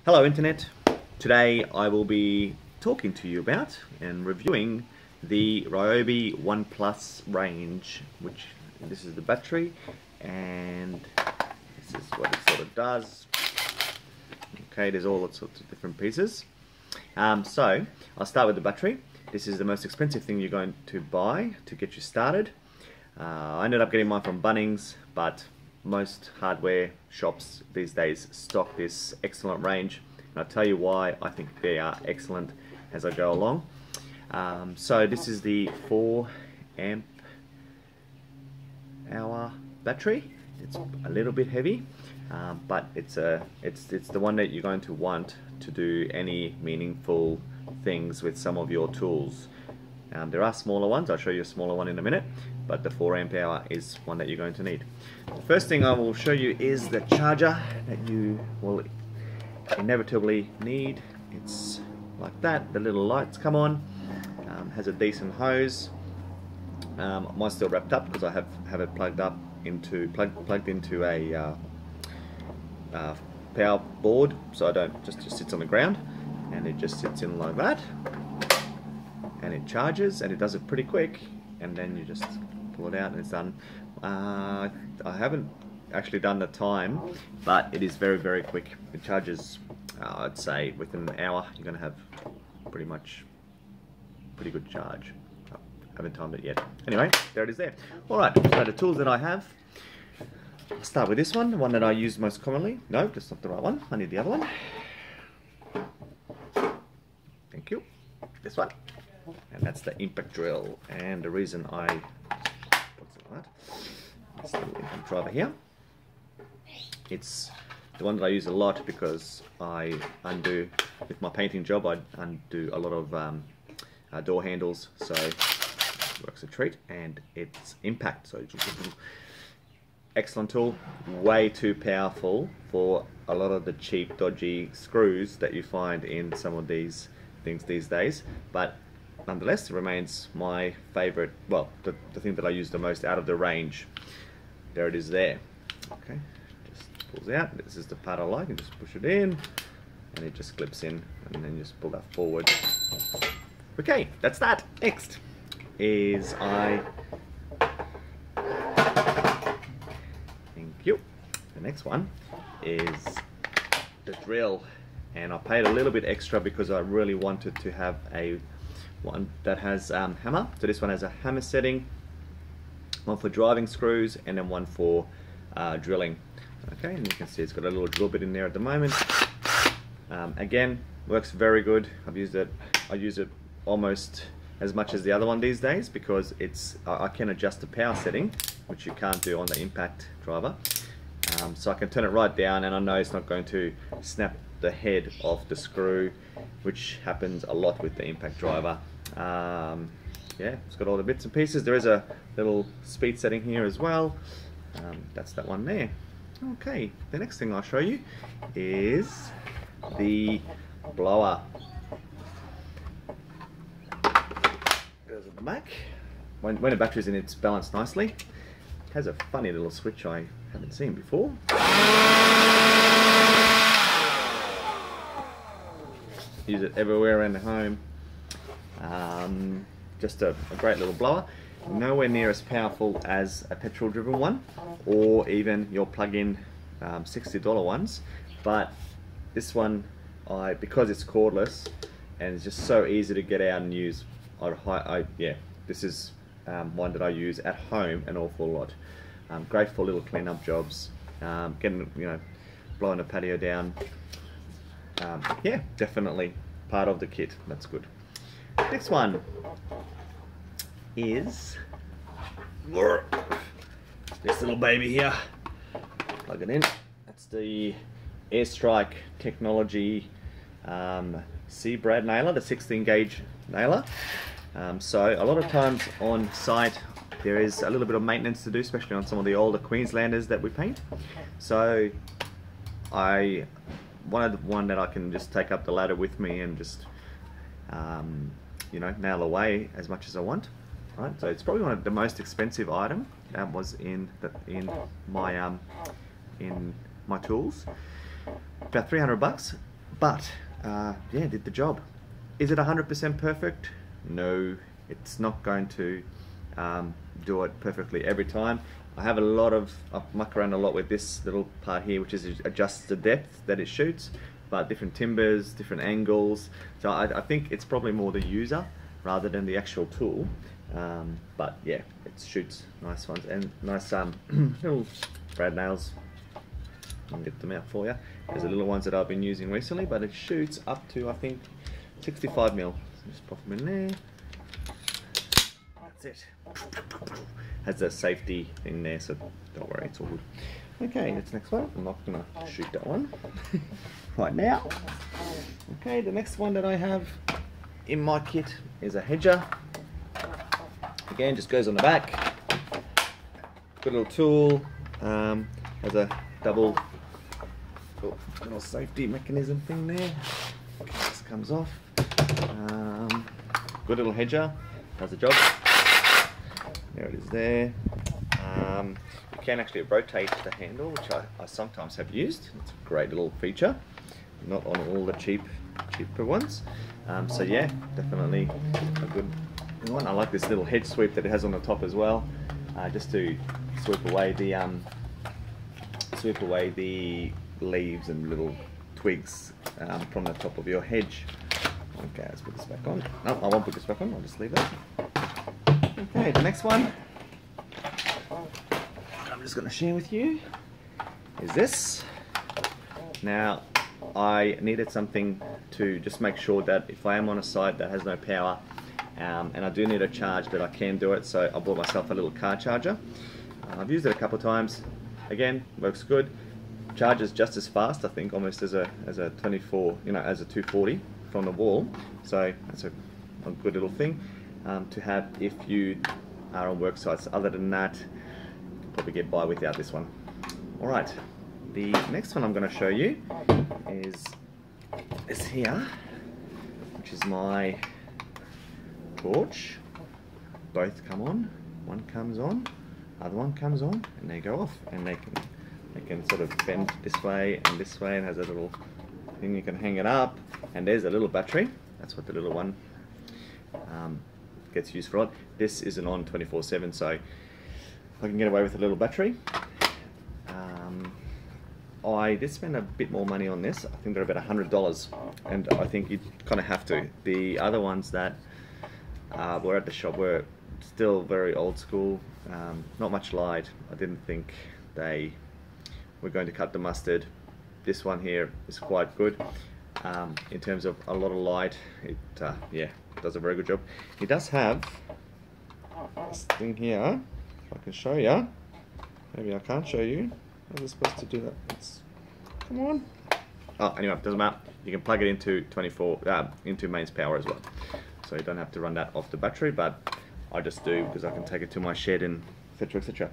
Hello Internet. Today I will be talking to you about and reviewing the Ryobi One Plus range, which this is the battery and this is what it sort of does. Okay, there's all sorts of different pieces. So I'll start with the battery. This is the most expensive thing you're going to buy to get you started. I ended up getting mine from Bunnings, but most hardware shops these days stock this excellent range, and I'll tell you why I think they are excellent as I go along. So this is the 4 amp hour battery. It's a little bit heavy, but it's the one that you're going to want to do any meaningful things with some of your tools. There are smaller ones. I'll show you a smaller one in a minute, but the 4 amp hour is one that you're going to need. The first thing I will show you is the charger that you will inevitably need. It's like that. The little lights come on. Has a decent hose. Mine's still wrapped up because I have it plugged into a power board, so I don't just sits on the ground, and it just sits in like that. And it charges, and it does it pretty quick, and then you just pull it out and it's done. I haven't actually done the time, but it is very, very quick. It charges, I'd say within an hour you're going to have pretty good charge. I haven't timed it yet. Anyway, there it is there. Alright, so the tools that I have, I'll start with this one, the one that I use most commonly. No, that's not the right one. I need the other one. Thank you. This one. And that's the impact drill, and the reason I put that, it's the impact driver here. It's the one that I use a lot because I undo, with my painting job, I undo a lot of door handles, so it works a treat. And it's impact, so it's excellent tool, way too powerful for a lot of the cheap dodgy screws that you find in some of these things these days, but nonetheless, it remains my favorite, well, the thing that I use the most out of the range. There it is there. Okay, just pulls out. This is the part I like, and just push it in, and it just clips in, and then just pull that forward. Okay, that's that. Next is thank you. The next one is the drill, and I paid a little bit extra because I really wanted to have one that has hammer. So this one has a hammer setting, one for driving screws, and then one for drilling. Okay, and you can see it's got a little drill bit in there at the moment. Again, works very good. I use it almost as much as the other one these days because I can adjust the power setting, which you can't do on the impact driver. So I can turn it right down, and I know it's not going to snap the head off the screw, which happens a lot with the impact driver. Yeah, it's got all the bits and pieces. There is a little speed setting here as well. That's that one there. Okay, the next thing I'll show you is the blower. Goes at the back. When the battery's in, it's balanced nicely. It has a funny little switch I haven't seen before. Use it everywhere around the home. Just a great little blower. Nowhere near as powerful as a petrol driven one, or even your plug-in $60 ones, but this one, because it's cordless and it's just so easy to get out and use, yeah, this is one that I use at home an awful lot. Great for little clean-up jobs, blowing a patio down. Yeah, definitely part of the kit. That's good. Next one is this little baby here. Plug it in. That's the Airstrike Technology C-Brad nailer, the 16 gauge nailer. So a lot of times on site there is a little bit of maintenance to do, especially on some of the older Queenslanders that we paint. So I wanted one that I can just take up the ladder with me and just nail away as much as I want. Right, so it's probably one of the most expensive item that was in my tools. About $300, But yeah, did the job. Is it 100% perfect? No, it's not going to do it perfectly every time. I muck around a lot with this little part here, which is adjusts the depth that it shoots, but different timbers, different angles. So I think it's probably more the user rather than the actual tool. But yeah, it shoots nice ones and nice little brad nails. I'll get them out for you. There's the little ones that I've been using recently, but it shoots up to, I think, 65 mil. So just pop them in there. That's it. Has a safety thing there, so don't worry, it's all good. Okay, that's the next one. I'm not gonna shoot that one right now. Okay, the next one that I have in my kit is a Hedger. Again, just goes on the back. Good little tool. Has a double little safety mechanism thing there. Okay, this comes off. Good little Hedger. Does the job. There it is there. You can actually rotate the handle, which I sometimes have used. It's a great little feature. Not on all the cheaper ones. So yeah, definitely a good one. I like this little hedge sweep that it has on the top as well, just to sweep away the leaves and little twigs from the top of your hedge. Okay, let's put this back on. No, I won't put this back on. I'll just leave that. Okay, the next one I'm just going to share with you is this. Now, I needed something to just make sure that if I am on a site that has no power, and I do need a charge, that I can do it, so I bought myself a little car charger. I've used it a couple of times. Again, works good. Charges just as fast, I think, almost as a 24, as a 240 from the wall. So that's a good little thing to have if you are on work sites. Other than that, you'll probably get by without this one. All right, the next one I'm going to show you is this here, which is my torch. Both come on. One comes on, other one comes on, and they go off, and they can sort of bend this way, and has a little thing you can hang it up. And there's a little battery. That's what the little one gets used for. This isn't on 24/7, so I can get away with a little battery. I did spend a bit more money on this. I think they're about $100, and I think you kind of have to. The other ones that were at the shop were still very old school, not much light. I didn't think they were going to cut the mustard. This one here is quite good in terms of a lot of light. It yeah, does a very good job. It does have this thing here. If I can show you, maybe I can't show you. How was I supposed to do that? Come on. Oh, anyway, doesn't matter. You can plug it into into mains power as well, so you don't have to run that off the battery. But I just do because I can take it to my shed and etc. etc.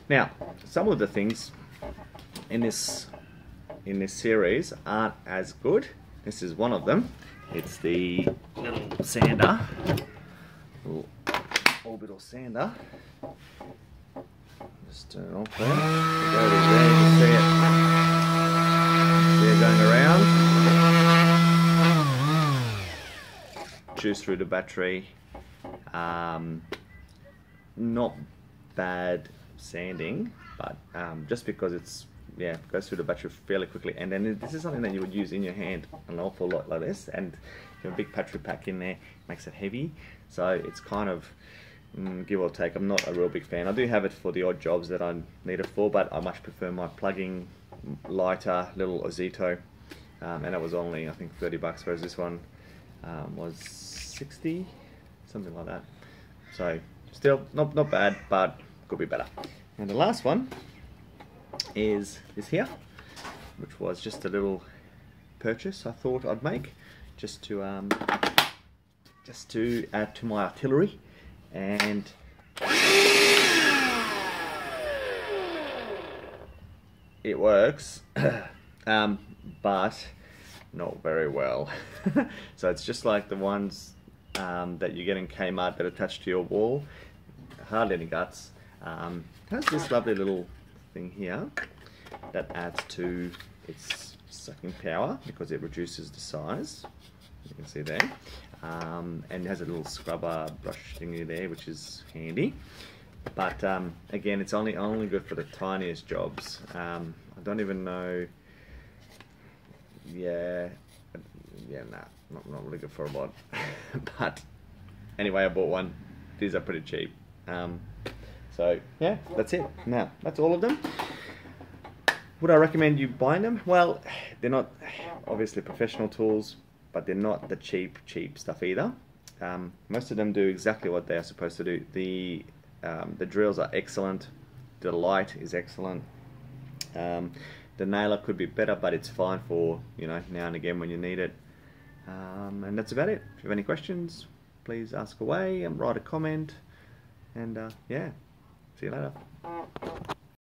Now, some of the things in this series aren't as good. This is one of them. It's the little sander, little Orbital sander. Just turn it off there. There it is there, you can see it. See it going around. Juice through the battery. Not bad sanding, but just because it's goes through the battery fairly quickly. And then this is something that you would use in your hand an awful lot like this, and you have a big battery pack in there, makes it heavy, so it's kind of give or take. I'm not a real big fan. I do have it for the odd jobs that I need it for, but I much prefer my plugging lighter little Ozito, and it was only I think $30, whereas this one was 60, something like that. So still not bad, but could be better. And the last one is this here, which was just a little purchase I thought I'd make just to add to my artillery. And it works, but not very well. So it's just like the ones that you get in Kmart that attach to your wall. Hardly any guts. It has this lovely little thing here that adds to its sucking power because it reduces the size. You can see there. And it has a little scrubber brush thingy there, which is handy. But again, it's only good for the tiniest jobs. I don't even know. Yeah, nah, not really good for a lot. But anyway, I bought one. These are pretty cheap. So yeah, that's it. Now, that's all of them. Would I recommend you buying them? Well, they're not obviously professional tools, but they're not the cheap stuff either. Most of them do exactly what they are supposed to do. The drills are excellent. The light is excellent. The nailer could be better, but it's fine for, you know, now and again when you need it. And that's about it. If you have any questions, please ask away and write a comment. And yeah, see you later.